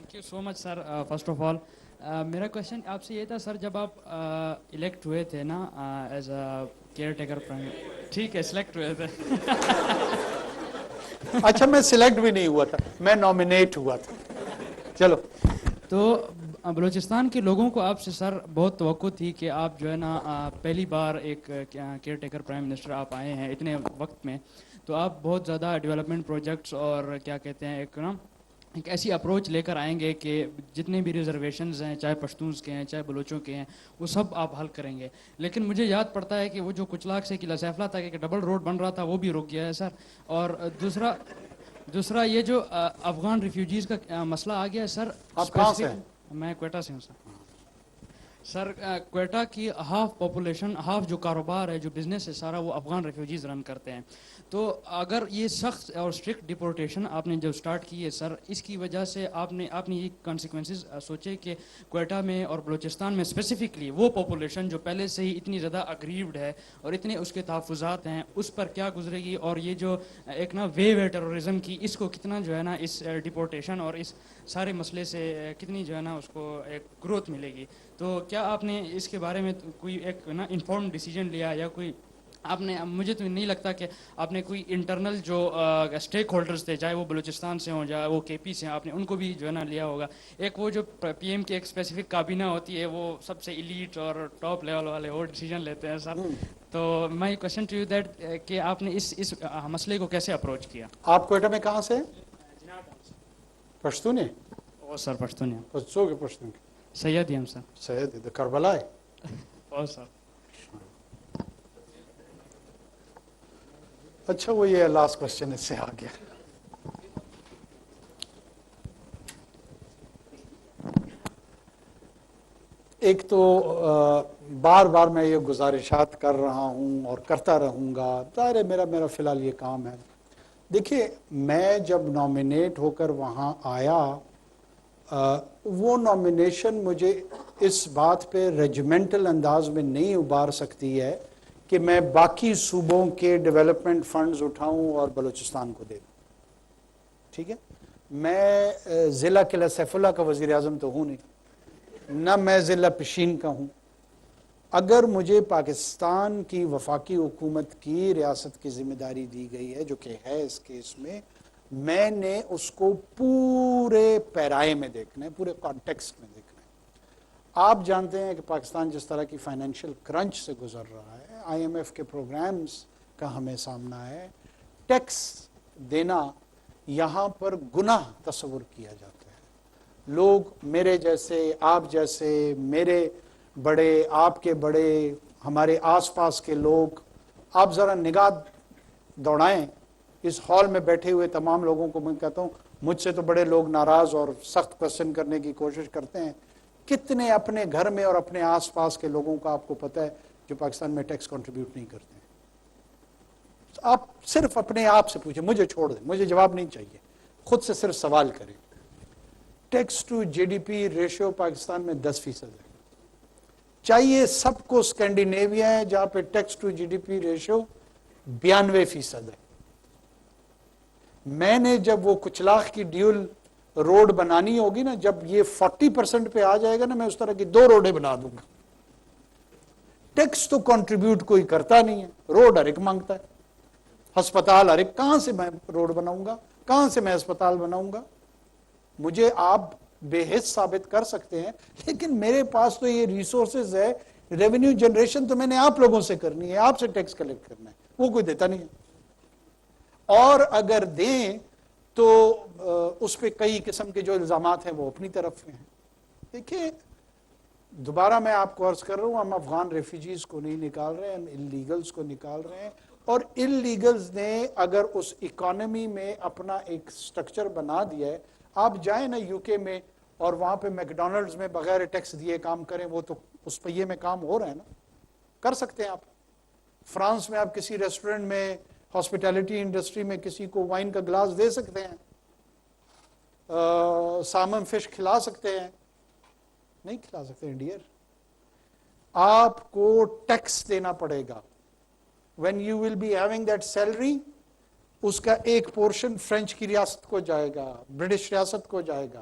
Thank you so much sir. First of all میرا question آپ سے یہ تھا سر, جب آپ الیکٹ ہوئے تھے نا as a care taker prime, ٹھیک ہے سلیکٹ ہوئے تھے. اچھا میں سلیکٹ بھی نہیں ہوا تھا, میں نامینیٹ ہوا تھا. چلو. تو بلوچستان کے لوگوں کو آپ سے سر بہت توقع تھی کہ آپ جو ہے نا پہلی بار ایک کیئر ٹیکر پرائم منسٹر آپ آئے ہیں اتنے وقت میں, تو آپ بہت زیادہ ڈیولپمنٹ پروجیکٹس اور کیا کہتے ہیں ایک ایسی اپروچ لے کر آئیں گے کہ جتنے بھی ریزرویشنز ہیں, چاہے پشتونز کے ہیں چاہے بلوچوں کے ہیں, وہ سب آپ حل کریں گے. لیکن مجھے یاد پڑتا ہے کہ وہ جو کچلاک سے قلعہ سیفلا تک ایک ڈبل روڈ بن رہا تھا وہ بھی رک گیا ہے سر. اور دوسرا یہ جو افغان ریفیوجیز کا مسئلہ آ گیا ہے سر. آپ کہاں سے ہیں؟ میں کوئٹہ سے ہوں سر. سر کوئٹہ کی ہاف پاپولیشن, ہاف جو کاروبار ہے جو بزنس ہے سارا وہ افغان ریفیوجیز رن کرتے ہیں. تو اگر یہ سخت اور اسٹرکٹ ڈپورٹیشن آپ نے جو اسٹارٹ کی ہے سر, اس کی وجہ سے آپ نے یہ کانسیکوینسز سوچے کہ کوئٹہ میں اور بلوچستان میں اسپیسیفکلی وہ پاپولیشن جو پہلے سے ہی اتنی زیادہ اگریوڈ ہے اور اتنے اس کے تحفظات ہیں, اس پر کیا گزرے گی, اور یہ جو ایک نا ویو ہے ٹیررزم کی, اس کو کتنا جو ہے نا اس ڈپورٹیشن اور اس سارے مسئلے سے کتنی جو ہے نا اس کو ایک گروتھ ملے گی. تو کیا آپ نے اس کے بارے میں کوئی ایک نا انفارم ڈیسیجن لیا, یا کوئی آپ نے, مجھے تو نہیں لگتا کہ آپ نے کوئی انٹرنل جو اسٹیک ہولڈرز تھے, چاہے وہ بلوچستان سے ہوں چاہے وہ کے پی سے ہیں, آپ نے ان کو بھی جو ہے نا لیا ہوگا. ایک وہ جو پی ایم کی ایک اسپیسیفک کابینہ ہوتی ہے, وہ سب سے ایلیٹ اور ٹاپ لیول والے وہ ڈیسیجن لیتے ہیں سر. تو my question to you that کہ آپ نے اس مسئلے کو کیسے اپروچ کیا؟ آپ کوئٹہ میں کہاں سے؟ پشتون ہے؟ او سر پشتون ہیں. پشتو کے پشتون کے سید ہی ہم سر. سید کربلا ہے. او سر. اچھا وہ یہ لاسٹ کوشچن اس سے آ گیا. ایک تو بار بار میں یہ گزارشات کر رہا ہوں اور کرتا رہوں گا, ظاہر ہے میرا فی الحال یہ کام ہے. دیکھیے میں جب نامینیٹ ہو کر وہاں آیا, وہ نامینیشن مجھے اس بات پہ ریجیمنٹل انداز میں نہیں ابار سکتی ہے کہ میں باقی صوبوں کے ڈیولپمنٹ فنڈز اٹھاؤں اور بلوچستان کو دے دوں. ٹھیک ہے, میں ضلع قلعہ سیف اللہ کا وزیر اعظم تو ہوں نہیں, نہ میں ضلع پشین کا ہوں. اگر مجھے پاکستان کی وفاقی حکومت کی ریاست کی ذمہ داری دی گئی ہے, جو کہ ہے اس کیس میں نے اس کو پورے پیرائے میں دیکھنا ہے, پورے کانٹیکسٹ میں دیکھنا ہے. آپ جانتے ہیں کہ پاکستان جس طرح کی فائنینشیل کرنچ سے گزر رہا ہے, آئی ایم ایف کے پروگرامز کا ہمیں سامنا ہے, ٹیکس دینا یہاں پر گناہ تصور کیا جاتا ہے. لوگ میرے جیسے, آپ جیسے, میرے بڑے, آپ کے بڑے, ہمارے آس پاس کے لوگ, آپ ذرا نگاہ دوڑائیں اس ہال میں بیٹھے ہوئے تمام لوگوں کو. میں کہتا ہوں مجھ سے تو بڑے لوگ ناراض اور سخت کوشچن کرنے کی کوشش کرتے ہیں. کتنے اپنے گھر میں اور اپنے آس پاس کے لوگوں کا آپ کو پتہ ہے جو پاکستان میں ٹیکس کنٹریبیوٹ نہیں کرتے ہیں؟ آپ صرف اپنے آپ سے پوچھیں, مجھے چھوڑ دیں, مجھے جواب نہیں چاہیے, خود سے صرف سوال کریں. Tax to G D P ratio Pakistan میں 10% ہے. چاہیے سب کو اسکینڈینیویا ہے جہاں پہ tax to G D P ratio 92% ہے. میں نے جب وہ کچلاخ کی ڈیول روڈ بنانی ہوگی نا, جب یہ 40% پہ آ جائے گا نا, میں اس طرح کی 2 روڈیں بنا دوں گا. ٹیکس تو کنٹریبیوٹ کوئی کرتا نہیں ہے, روڈ ہر ایک مانگتا ہے, ہسپتال ہر ایک. کہاں سے میں روڈ بناؤں گا, کہاں سے میں ہسپتال بناؤں گا؟ مجھے آپ بے حس ثابت کر سکتے ہیں, لیکن میرے پاس تو یہ ریسورسز ہے. ریونیو جنریشن تو میں نے آپ لوگوں سے کرنی ہے, آپ سے ٹیکس کلیکٹ کرنا ہے, وہ کوئی دیتا نہیں ہے. اور اگر دیں تو اس پہ کئی قسم کے جو الزامات ہیں وہ اپنی طرف ہیں. دیکھیں دوبارہ میں آپ کو عرض کر رہا ہوں, ہم افغان ریفیوجیز کو نہیں نکال رہے ہیں, ہم انلیگلز کو نکال رہے ہیں. اور انلیگلز نے اگر اس اکانومی میں اپنا ایک سٹرکچر بنا دیا ہے, آپ جائیں نا یو کے میں اور وہاں پہ میکڈونلڈز میں بغیر ٹیکس دیے کام کریں, وہ تو اس پہیے میں کام ہو رہا ہے نا, کر سکتے ہیں آپ. فرانس میں آپ کسی ریسٹورنٹ میں, ہاسپٹیلٹی انڈسٹری میں کسی کو وائن کا گلاس دے سکتے ہیں, سالمن فش کھلا سکتے ہیں, نہیں کھلا سکتے ڈیئر. آپ کو ٹیکس دینا پڑے گا. when you will be having that salary, اس کا ایک پورشن فرینچ کی ریاست کو جائے گا, برٹش ریاست کو جائے گا,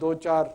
2-4